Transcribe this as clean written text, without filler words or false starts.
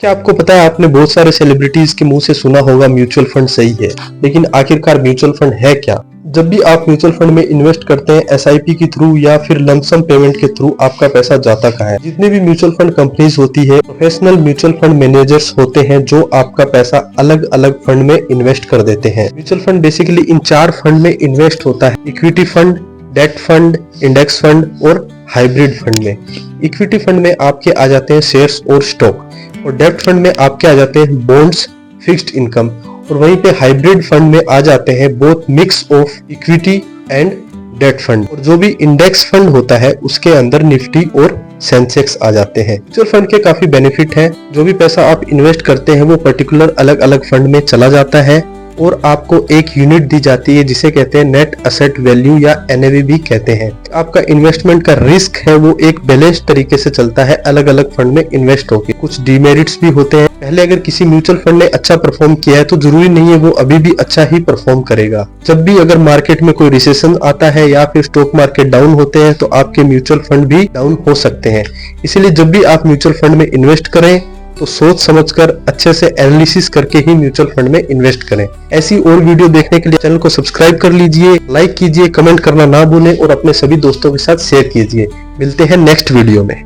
क्या आपको पता है, आपने बहुत सारे सेलिब्रिटीज के मुंह से सुना होगा म्यूचुअल फंड सही है, लेकिन आखिरकार म्यूचुअल फंड है क्या? जब भी आप म्यूचुअल फंड में इन्वेस्ट करते हैं एसआईपी के थ्रू या फिर लमसम पेमेंट के थ्रू, आपका पैसा जाता कहाँ है? जितने भी म्यूचुअल फंड कंपनीज होती है, प्रोफेशनल म्यूचुअल फंड मैनेजर्स होते हैं जो आपका पैसा अलग अलग फंड में इन्वेस्ट कर देते हैं। म्यूचुअल फंड बेसिकली इन 4 फंड में इन्वेस्ट होता है: equity fund, debt fund, index fund और हाइब्रिड फंड में। इक्विटी फंड में आपके आ जाते हैं शेयर्स और स्टॉक, और डेब्ट फंड में आपके आ जाते हैं बॉन्ड्स, फिक्स्ड इनकम, और वहीं पे हाइब्रिड फंड में आ जाते हैं both mix of equity and debt fund. और जो भी इंडेक्स फंड होता है उसके अंदर निफ्टी और सेंसेक्स आ जाते हैं। म्यूचुअल फंड के काफी बेनिफिट हैं। जो भी पैसा आप इन्वेस्ट करते हैं वो पर्टिकुलर अलग अलग फंड में चला जाता है और आपको एक यूनिट दी जाती है जिसे कहते हैं नेट असेट वैल्यू या एनएवी भी कहते हैं। आपका इन्वेस्टमेंट का रिस्क है वो एक बैलेंस तरीके से चलता है अलग अलग फंड में इन्वेस्ट होकर। कुछ डीमेरिट्स भी होते हैं। पहले अगर किसी म्यूचुअल फंड ने अच्छा परफॉर्म किया है तो जरूरी नहीं है वो अभी भी अच्छा ही परफॉर्म करेगा। जब भी अगर मार्केट में कोई रिसेशन आता है या फिर स्टॉक मार्केट डाउन होते हैं तो आपके म्यूचुअल फंड भी डाउन हो सकते हैं। इसलिए जब भी आप म्यूचुअल फंड में इन्वेस्ट करें तो सोच समझकर अच्छे से एनालिसिस करके ही म्यूचुअल फंड में इन्वेस्ट करें। ऐसी और वीडियो देखने के लिए चैनल को सब्सक्राइब कर लीजिए, लाइक कीजिए, कमेंट करना ना भूलें और अपने सभी दोस्तों के साथ शेयर कीजिए। मिलते हैं नेक्स्ट वीडियो में।